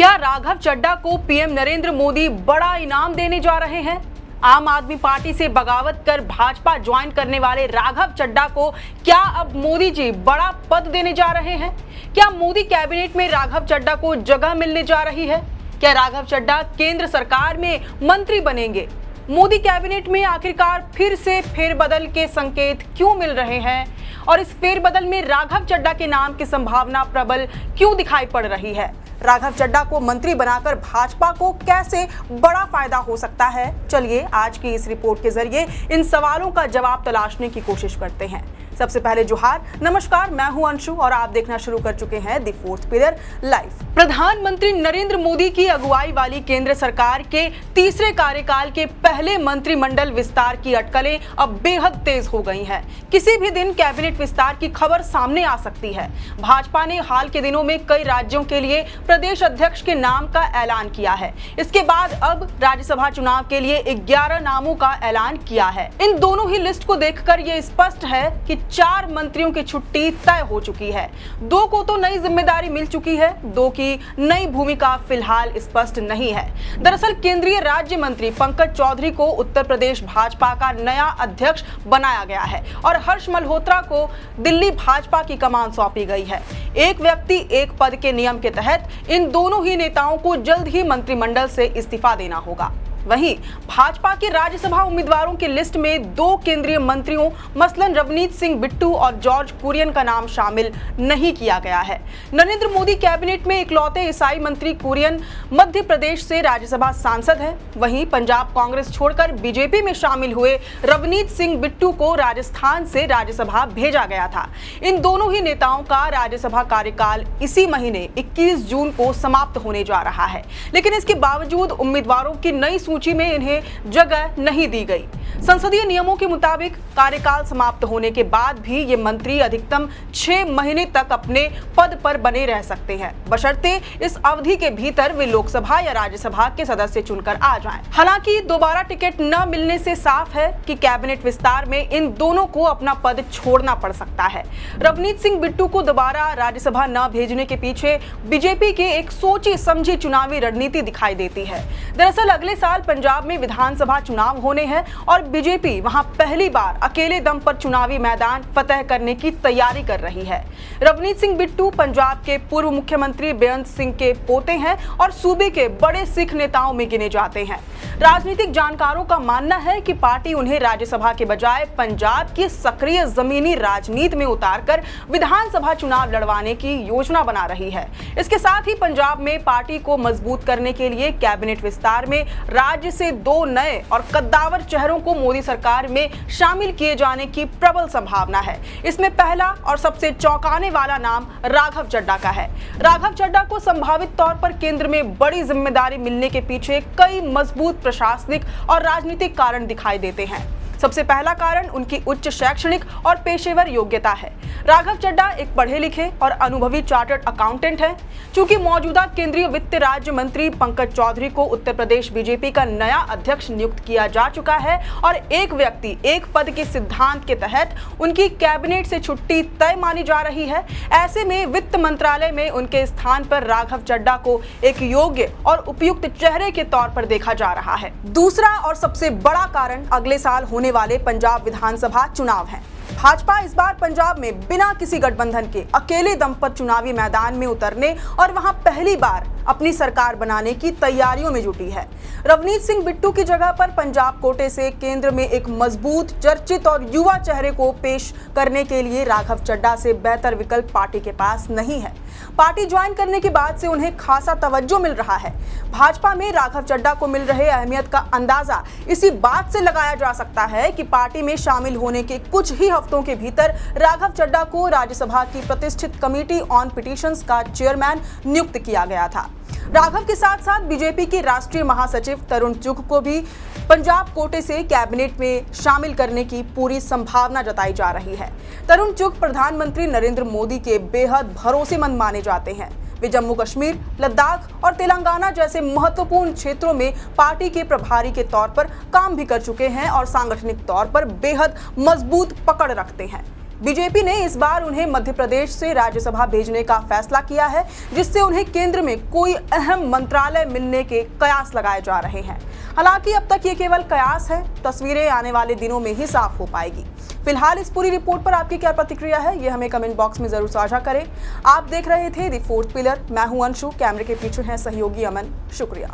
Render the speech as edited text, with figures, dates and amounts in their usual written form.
क्या राघव चड्ढा को पीएम नरेंद्र मोदी बड़ा इनाम देने जा रहे हैं? आम आदमी पार्टी से बगावत कर भाजपा ज्वाइन करने वाले राघव चड्ढा को क्या अब मोदी जी बड़ा पद देने जा रहे हैं? क्या मोदी कैबिनेट में राघव चड्ढा को जगह मिलने जा रही है? क्या राघव चड्ढा केंद्र सरकार में मंत्री बनेंगे? मोदी कैबिनेट में आखिरकार फिर से फेरबदल के संकेत क्यों मिल रहे हैं और इस फेरबदल में राघव चड्ढा के नाम की संभावना प्रबल क्यों दिखाई पड़ रही है? राघव चड्ढा को मंत्री बनाकर भाजपा को कैसे बड़ा फायदा हो सकता है? चलिए आज की इस रिपोर्ट के जरिए इन सवालों का जवाब तलाशने की कोशिश करते हैं। सबसे पहले जोहार, नमस्कार, मैं हूं अंशु और आप देखना शुरू कर चुके हैं द फोर्थ पिलर लाइव। प्रधानमंत्री नरेंद्र मोदी की अगुवाई वाली केंद्र सरकार के तीसरे कार्यकाल के पहले मंत्रिमंडल विस्तार की अटकलें अब बेहद तेज हो गई हैं। किसी भी दिन कैबिनेट विस्तार की खबर सामने आ सकती है। भाजपा ने हाल के दिनों में कई राज्यों के लिए प्रदेश अध्यक्ष के नाम का ऐलान किया है। इसके बाद अब राज्यसभा चुनाव के लिए 11 नामों का ऐलान किया है। इन दोनों ही लिस्ट को देखकर ये स्पष्ट है कि 4 मंत्रियों की छुट्टी तय हो चुकी है। 2 को तो नई जिम्मेदारी मिल चुकी है, 2 की नई भूमिका फिलहाल स्पष्ट नहीं है। दरअसल केंद्रीय राज्य मंत्री पंकज चौधरी को उत्तर प्रदेश भाजपा का नया अध्यक्ष बनाया गया है और हर्ष मल्होत्रा को दिल्ली भाजपा की कमान सौंपी गई है। एक व्यक्ति एक पद के नियम के तहत इन दोनों ही नेताओं को जल्द ही मंत्रिमंडल से इस्तीफा देना होगा। वहीं भाजपा के राज्यसभा उम्मीदवारों की लिस्ट में 2 केंद्रीय मंत्रियों मसलन रवनीत सिंह बिट्टू और जॉर्ज कुरियन का नाम शामिल नहीं किया गया है। नरेंद्र मोदी कैबिनेट में इकलौते ईसाई मंत्री कुरियन मध्य प्रदेश से राज्यसभा सांसद हैं। वहीं पंजाब कांग्रेस छोड़कर बीजेपी में शामिल हुए रवनीत सिंह बिट्टू को राजस्थान से राज्यसभा भेजा गया था। इन दोनों ही नेताओं का राज्यसभा कार्यकाल इसी महीने 21 जून को समाप्त होने जा रहा है, लेकिन इसके बावजूद उम्मीदवारों की नई सूची में इन्हें जगह नहीं दी गई। संसदीय नियमों के मुताबिक कार्यकाल समाप्त होने के बाद भी ये मंत्री अधिकतम 6 महीने तक अपने पद पर बने रह सकते हैं, बशर्ते इस अवधि के भीतर वे लोकसभा या राज्यसभा के सदस्य चुनकर आ जाएं। हालांकि दोबारा टिकट न मिलने से साफ है कि कैबिनेट विस्तार में इन दोनों को अपना पद छोड़ना पड़ सकता है। रवनीत सिंह बिट्टू को दोबारा राज्यसभा न भेजने के पीछे बीजेपी के एक सोची समझी चुनावी रणनीति दिखाई देती है। दरअसल अगले साल पंजाब में विधानसभा चुनाव होने हैं और बीजेपी वहां पहली बार अकेले दम पर चुनावी मैदान फतह करने की तैयारी कर रही है। रवनीत सिंह बिट्टू पंजाब के पूर्व मुख्यमंत्री बेअंत सिंह के पोते हैं और सूबे के बड़े सिख नेताओं में गिने जाते हैं। राजनीतिक जानकारों का मानना है कि पार्टी उन्हें राज्यसभा के बजाय पंजाब की सक्रिय जमीनी राजनीति में उतारकर विधानसभा चुनाव लड़वाने की योजना बना रही है। इसके साथ ही पंजाब में पार्टी को मजबूत करने के लिए कैबिनेट विस्तार में राज्य से 2 नए और कद्दावर चेहरों को मोदी सरकार में शामिल किए जाने की प्रबल संभावना है। इसमें पहला और सबसे चौंकाने वाला नाम राघव चड्ढा का है। राघव चड्ढा को संभावित तौर पर केंद्र में बड़ी जिम्मेदारी मिलने के पीछे कई मजबूत प्रशासनिक और राजनीतिक कारण दिखाई देते हैं। सबसे पहला कारण उनकी उच्च शैक्षणिक और पेशेवर योग्यता है। राघव चड्ढा एक पढ़े लिखे और अनुभवी चार्टर्ड अकाउंटेंट हैं। चूंकि मौजूदा केंद्रीय वित्त राज्य मंत्री पंकज चौधरी को उत्तर प्रदेश बीजेपी का नया अध्यक्ष नियुक्त किया जा चुका है और एक व्यक्ति एक पद के सिद्धांत के तहत उनकी कैबिनेट से छुट्टी तय मानी जा रही है, ऐसे में वित्त मंत्रालय में उनके स्थान पर राघव चड्ढा को एक योग्य और उपयुक्त चेहरे के तौर पर देखा जा रहा है। दूसरा और सबसे बड़ा कारण अगले साल होने वाले पंजाब विधानसभा चुनाव हैं। भाजपा इस बार पंजाब में बिना किसी गठबंधन के अकेले दम पर चुनावी मैदान में उतरने और वहां पहली बार अपनी सरकार बनाने की तैयारियों में जुटी है। रवनीत सिंह बिट्टू की जगह पर पंजाब कोटे से केंद्र में एक मजबूत, चर्चित और युवा चेहरे को पेश करने के लिए राघव चड्ढा से बेहतर विकल्प पार्टी के पास नहीं है। पार्टी ज्वाइन करने के बाद से उन्हें खासा तवज्जो मिल रहा है। भाजपा में राघव चड्ढा को मिल रहे अहमियत का अंदाजा इसी बात से लगाया जा सकता है कि पार्टी में शामिल होने के कुछ ही हफ्तों के भीतर राघव चड्ढा को राज्यसभा की प्रतिष्ठित कमेटी ऑन पिटीशंस का चेयरमैन नियुक्त किया गया था। राघव के साथ साथ बीजेपी के राष्ट्रीय महासचिव तरुण चुघ को भी पंजाब कोटे से कैबिनेट में शामिल करने की पूरी संभावना जताई जा रही है। तरुण चुघ प्रधानमंत्री नरेंद्र मोदी के बेहद भरोसेमंद माने जाते हैं। वे जम्मू कश्मीर, लद्दाख और तेलंगाना जैसे महत्वपूर्ण क्षेत्रों में पार्टी के प्रभारी के तौर पर काम भी कर चुके हैं और सांगठनिक तौर पर बेहद मजबूत पकड़ रखते हैं। बीजेपी ने इस बार उन्हें मध्य प्रदेश से राज्यसभा भेजने का फैसला किया है, जिससे उन्हें केंद्र में कोई अहम मंत्रालय मिलने के कयास लगाए जा रहे हैं। हालांकि अब तक ये केवल कयास है, तस्वीरें आने वाले दिनों में ही साफ हो पाएगी। फिलहाल इस पूरी रिपोर्ट पर आपकी क्या प्रतिक्रिया है, ये हमें कमेंट बॉक्स में जरूर साझा करें। आप देख रहे थे द फोर्थ पिलर, मैं हूं अंशु, कैमरे के पीछे हैं सहयोगी अमन। शुक्रिया।